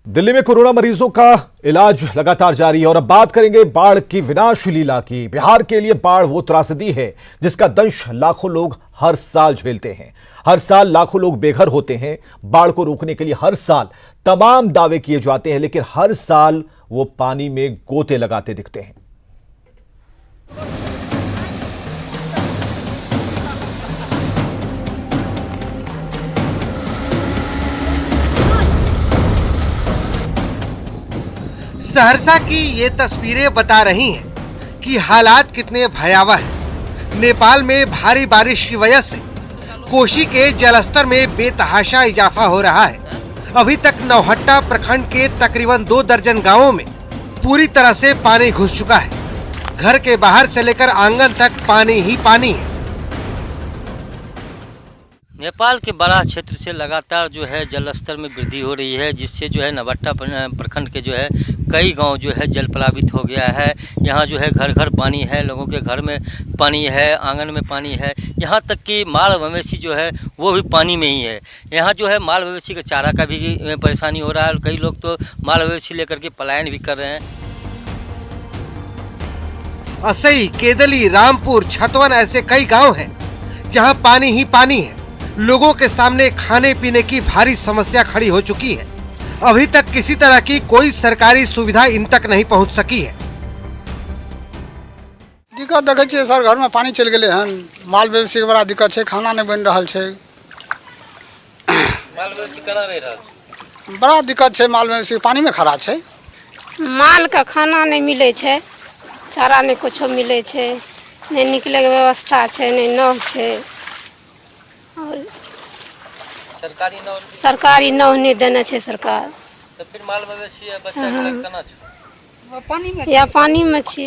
दिल्ली में कोरोना मरीजों का इलाज लगातार जारी है और अब बात करेंगे बाढ़ की विनाश लीला की। बिहार के लिए बाढ़ वो त्रासदी है जिसका दंश लाखों लोग हर साल झेलते हैं। हर साल लाखों लोग बेघर होते हैं। बाढ़ को रोकने के लिए हर साल तमाम दावे किए जाते हैं, लेकिन हर साल वो पानी में गोते लगाते दिखते हैं। सहरसा की ये तस्वीरें बता रही हैं कि हालात कितने भयावह हैं। नेपाल में भारी बारिश की वजह से कोसी के जलस्तर में बेतहाशा इजाफा हो रहा है। अभी तक नौहट्टा प्रखंड के तकरीबन 2 दर्जन गांवों में पूरी तरह से पानी घुस चुका है। घर के बाहर से लेकर आंगन तक पानी ही पानी है। नेपाल के बड़ा क्षेत्र से लगातार जो है जल स्तर में वृद्धि हो रही है, जिससे जो है नौहट्टा प्रखंड के जो है कई गांव जो है जल प्लावित हो गया है। यहाँ जो है घर घर पानी है, लोगों के घर में पानी है, आंगन में पानी है। यहाँ तक कि माल मवेशी जो है वो भी पानी में ही है। यहाँ जो है माल मवेशी का चारा का भी परेशानी हो रहा है और कई लोग तो माल मवेशी लेकर के पलायन भी कर रहे हैं। असई, केदली, रामपुर, छतवन ऐसे कई गाँव हैं जहाँ पानी ही पानी है। लोगों के सामने खाने पीने की भारी समस्या खड़ी हो चुकी है। अभी तक किसी तरह की कोई सरकारी सुविधा इन तक नहीं पहुंच सकी है। दिक्कत देखे छे सर, घर में पानी चल गए हन, माल मवेशी के बड़ा दिक्कत है, खाना नहीं बन रहा है। माल मवेशी कना रह रहा है, बड़ा दिक्कत है, माल मवेशी पानी में खड़ा है। माल का खाना नहीं मिले छे, चारा नहीं कुछ मिले छे, नहीं निकले के व्यवस्था है, नहीं नौ छे और सरकारी नौ नहीं देने छे सरकार। तो फिर माल मवेशी या बच्चा के कना छे, पानी में या पानी में छे।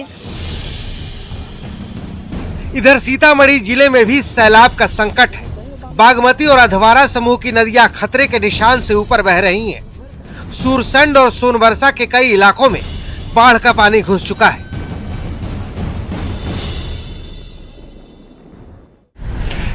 इधर सीतामढ़ी जिले में भी सैलाब का संकट है। बागमती और अधवारा समूह की नदियां खतरे के निशान से ऊपर बह रही हैं। सूरसंड और सोनबरसा के कई इलाकों में बाढ़ का पानी घुस चुका है।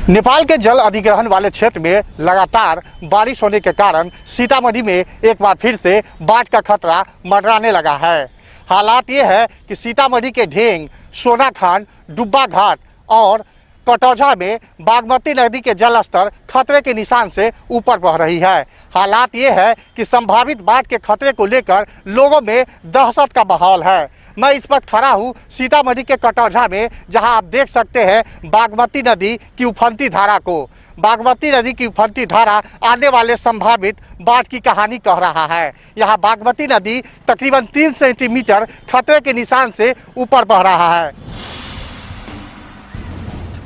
नेपाल के जल अधिग्रहण वाले क्षेत्र में लगातार बारिश होने के कारण सीतामढ़ी में एक बार फिर से बाढ़ का खतरा मंडराने लगा है। हालात ये है कि सीतामढ़ी के ढेंग, सोनाखान, डुब्बा घाट और कटौझा में बागमती नदी के जल स्तर खतरे के निशान से ऊपर बह रही है। हालात ये है कि संभावित बाढ़ के खतरे को लेकर लोगों में दहशत का माहौल है। मैं इस वक्त खड़ा हूँ सीतामढ़ी के कटौझा में, जहां आप देख सकते हैं बागमती नदी की उफनती धारा को। बागमती नदी की उफनती धारा आने वाले संभावित बाढ़ की कहानी कह रहा है। यहाँ बागमती नदी तकरीबन 3 सेंटीमीटर खतरे के निशान से ऊपर बह रहा है।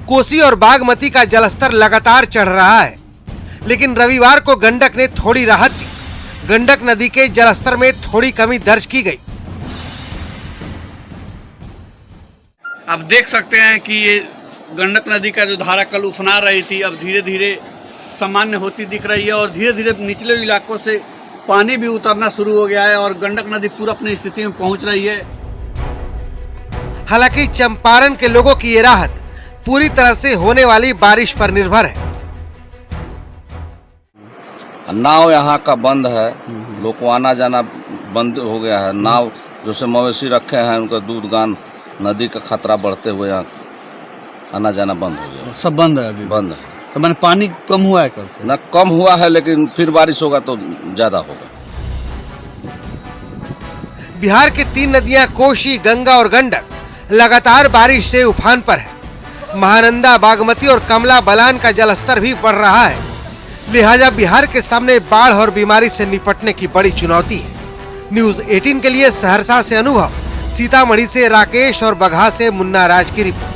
कोसी और बागमती का जलस्तर लगातार चढ़ रहा है, लेकिन रविवार को गंडक ने थोड़ी राहत दी। गंडक नदी के जलस्तर में थोड़ी कमी दर्ज की गई। आप देख सकते हैं कि ये गंडक नदी का जो धारा कल उफना रही थी, अब धीरे धीरे सामान्य होती दिख रही है और धीरे धीरे निचले इलाकों से पानी भी उतरना शुरू हो गया है और गंडक नदी पूरा अपनी स्थिति में पहुंच रही है। हालांकि चंपारण के लोगों की ये राहत पूरी तरह से होने वाली बारिश पर निर्भर है। नाव यहाँ का बंद है, लोग को आना जाना बंद हो गया है। नाव जो से मवेशी रखे हैं उनका दूध गान नदी का खतरा बढ़ते हुए यहाँ आना जाना बंद हो गया। सब बंद है, अभी बंद है। तो मैंने पानी कम हुआ है कल से? ना कम हुआ है, लेकिन फिर बारिश होगा तो ज्यादा होगा। बिहार की 3 नदियां कोसी, गंगा और गंडक लगातार बारिश से उफान पर है। महानंदा, बागमती और कमला बलान का जलस्तर भी बढ़ रहा है। लिहाजा बिहार के सामने बाढ़ और बीमारी से निपटने की बड़ी चुनौती है। न्यूज़ 18 के लिए सहरसा से अनुभव, सीतामढ़ी से राकेश और बगहा से मुन्ना राज की रिपोर्ट।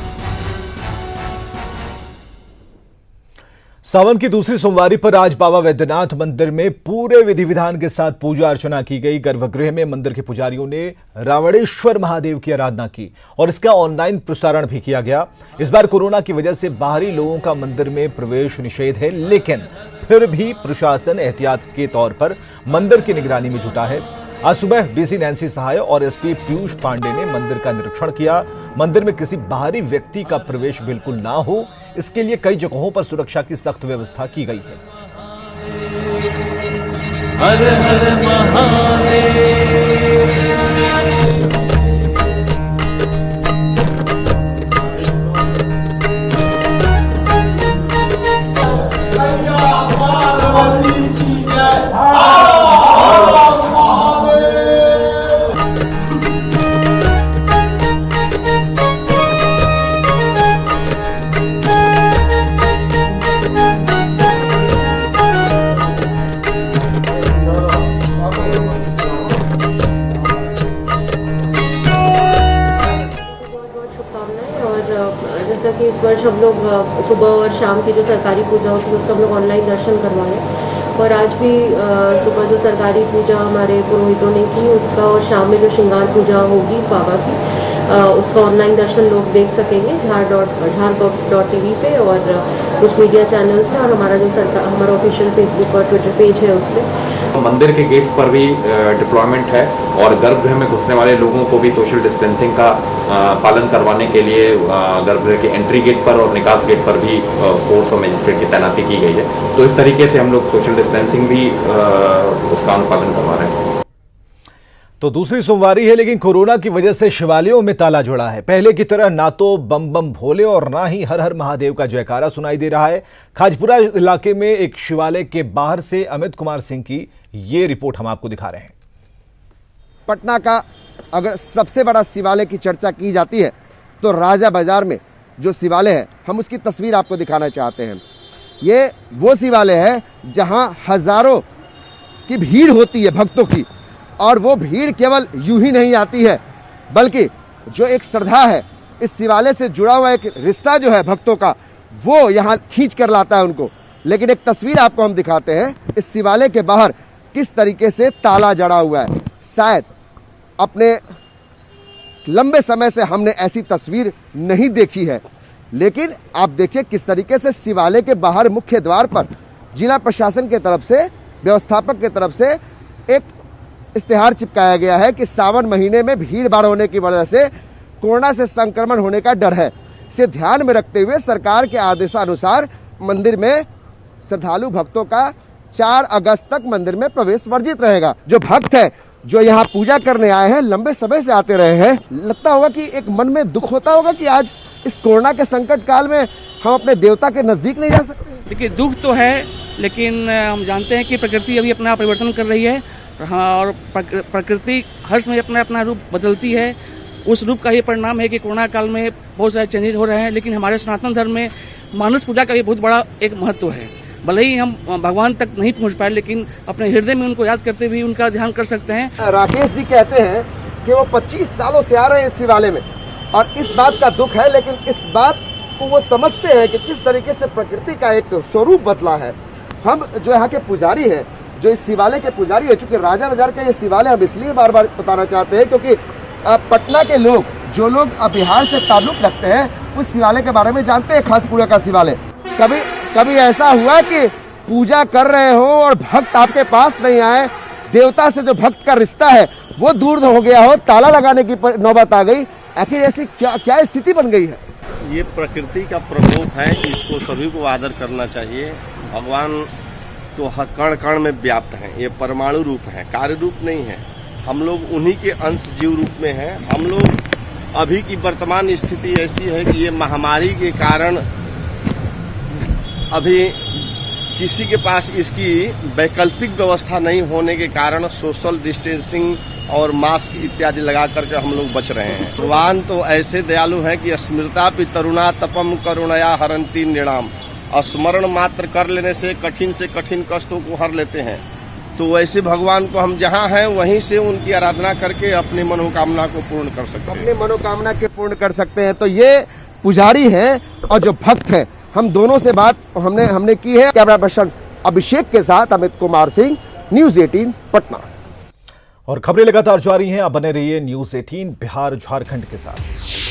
सावन की दूसरी सोमवारी पर आज बाबा वैद्यनाथ मंदिर में पूरे विधि विधान के साथ पूजा अर्चना की गई। गर्भगृह में मंदिर के पुजारियों ने रावणेश्वर महादेव की आराधना की और इसका ऑनलाइन प्रसारण भी किया गया। इस बार कोरोना की वजह से बाहरी लोगों का मंदिर में प्रवेश निषेध है, लेकिन फिर भी प्रशासन एहतियात के तौर पर मंदिर की निगरानी में जुटा है। आज सुबह डीसी नैन्सी सहाय और एसपी पीयूष पांडे ने मंदिर का निरीक्षण किया। मंदिर में किसी बाहरी व्यक्ति का प्रवेश बिल्कुल ना हो, इसके लिए कई जगहों पर सुरक्षा की सख्त व्यवस्था की गई है। हर हर महादेव। जैसा कि इस वर्ष हम लोग सुबह और शाम की जो सरकारी पूजा होती है उसका हम लोग ऑनलाइन दर्शन करवा रहे हैं और आज भी सुबह जो सरकारी पूजा हमारे पुरोहितों ने की उसका और शाम में जो श्रृंगार पूजा होगी बाबा की उसका ऑनलाइन दर्शन लोग देख सकेंगे झार.tv पे और कुछ मीडिया चैनल्स हैं और हमारा जो हमारा ऑफिशियल फेसबुक और ट्विटर पेज है उस पर। मंदिर के गेट्स पर भी डिप्लॉयमेंट है और गर्भगृह में घुसने वाले लोगों को भी सोशल डिस्टेंसिंग का पालन करवाने के लिए गर्भगृह के एंट्री गेट पर और निकास गेट पर भी फोर्स और मजिस्ट्रेट की तैनाती की गई है। तो इस तरीके से हम लोग सोशल डिस्टेंसिंग भी उसका अनुपालन करवा रहे हैं। तो दूसरी सोमवारी है, लेकिन कोरोना की वजह से शिवालयों में ताला जुड़ा है। पहले की तरह ना तो बम बम भोले और ना ही हर हर महादेव का जयकारा सुनाई दे रहा है। खाजपुरा इलाके में एक शिवालय के बाहर से अमित कुमार सिंह की ये रिपोर्ट हम आपको दिखा रहे हैं। पटना का अगर सबसे बड़ा शिवालय की चर्चा की जाती है तो राजा बाजार में जो शिवालय है हम उसकी तस्वीर आपको दिखाना चाहते हैं। ये वो शिवालय है जहां हजारों की भीड़ होती है भक्तों की, और वो भीड़ केवल यूं ही नहीं आती है बल्कि जो एक श्रद्धा है, इस शिवालय से जुड़ा हुआ एक रिश्ता जो है भक्तों का, वो यहाँ खींच कर लाता है उनको। लेकिन एक तस्वीर आपको हम दिखाते हैं इस शिवालय के बाहर किस तरीके से ताला जड़ा हुआ है। शायद अपने लंबे समय से हमने ऐसी तस्वीर नहीं देखी है, लेकिन आप देखिए किस तरीके से शिवालय के बाहर मुख्य द्वार पर जिला प्रशासन के तरफ से, व्यवस्थापक के तरफ से एक इश्तेहार चिपकाया गया है कि सावन महीने में भीड़ भाड़ होने की वजह से कोरोना से संक्रमण होने का डर है। इसे ध्यान में रखते हुए सरकार के आदेशानुसार मंदिर में श्रद्धालु भक्तों का 4 अगस्त तक मंदिर में प्रवेश वर्जित रहेगा। जो भक्त है जो यहाँ पूजा करने आए हैं, लंबे समय से आते रहे हैं, लगता होगा कि एक मन में दुख होता होगा कि आज इस कोरोना के संकट काल में हम अपने देवता के नजदीक नहीं जा सकते। देखिए दुख तो है, लेकिन हम जानते हैं कि प्रकृति अभी अपना परिवर्तन कर रही है। हाँ, और प्रकृति हर समय अपना अपना रूप बदलती है। उस रूप का ये परिणाम है कि कोरोना काल में बहुत सारे चेंजेस हो रहे हैं, लेकिन हमारे सनातन धर्म में मानस पूजा का भी बहुत बड़ा एक महत्व है। भले ही हम भगवान तक नहीं पहुंच पाए, लेकिन अपने हृदय में उनको याद करते हुए उनका ध्यान कर सकते हैं। राकेश जी कहते हैं कि वो 25 सालों से आ रहे हैं इस शिवालय में और इस बात का दुख है, लेकिन इस बात को वो समझते हैं कि किस तरीके से प्रकृति का एक स्वरूप बदला है। हम जो यहाँ के पुजारी हैं, जो इस शिवालय के पुजारी है, चूंकि राजा बाजार का ये शिवालय हम इसलिए बार बार बताना चाहते हैं क्योंकि पटना के लोग, जो लोग बिहार से ताल्लुक रखते हैं, उस शिवालय के बारे में जानते हैं। खासपुरा का शिवालय कभी ऐसा हुआ कि पूजा कर रहे हो और भक्त आपके पास नहीं आए, देवता से जो भक्त का रिश्ता है वो दूर हो गया हो, ताला लगाने की नौबत आ गई, आखिर ऐसी क्या स्थिति बन गई है? ये प्रकृति का प्रकोप है, इसको सभी को आदर करना चाहिए। भगवान तो हर कण कण में व्याप्त हैं, ये परमाणु रूप है, कार्य रूप नहीं है। हम लोग उन्हीं के अंश जीव रूप में हैं। हम लोग अभी की वर्तमान स्थिति ऐसी है कि ये महामारी के कारण अभी किसी के पास इसकी वैकल्पिक व्यवस्था नहीं होने के कारण सोशल डिस्टेंसिंग और मास्क इत्यादि लगा करके हम लोग बच रहे हैं। भगवान तो ऐसे दयालु हैं कि स्मृता पितरुणा तपम करुणया हरंती निणाम, स्मरण मात्र कर लेने से कठिन कष्टों को हर लेते हैं। तो वैसे भगवान को हम जहाँ हैं वहीं से उनकी आराधना करके अपनी मनोकामना को पूर्ण कर सकते हैं। अपनी मनोकामना के पूर्ण कर सकते हैं। तो ये पुजारी हैं और जो भक्त हैं, हम दोनों से बात हमने की है। कैमरा पर्सन अभिषेक के साथ अमित कुमार सिंह, न्यूज 18 पटना। और खबरें लगातार जारी हैं, आप बने रहिए न्यूज 18 बिहार झारखंड के साथ।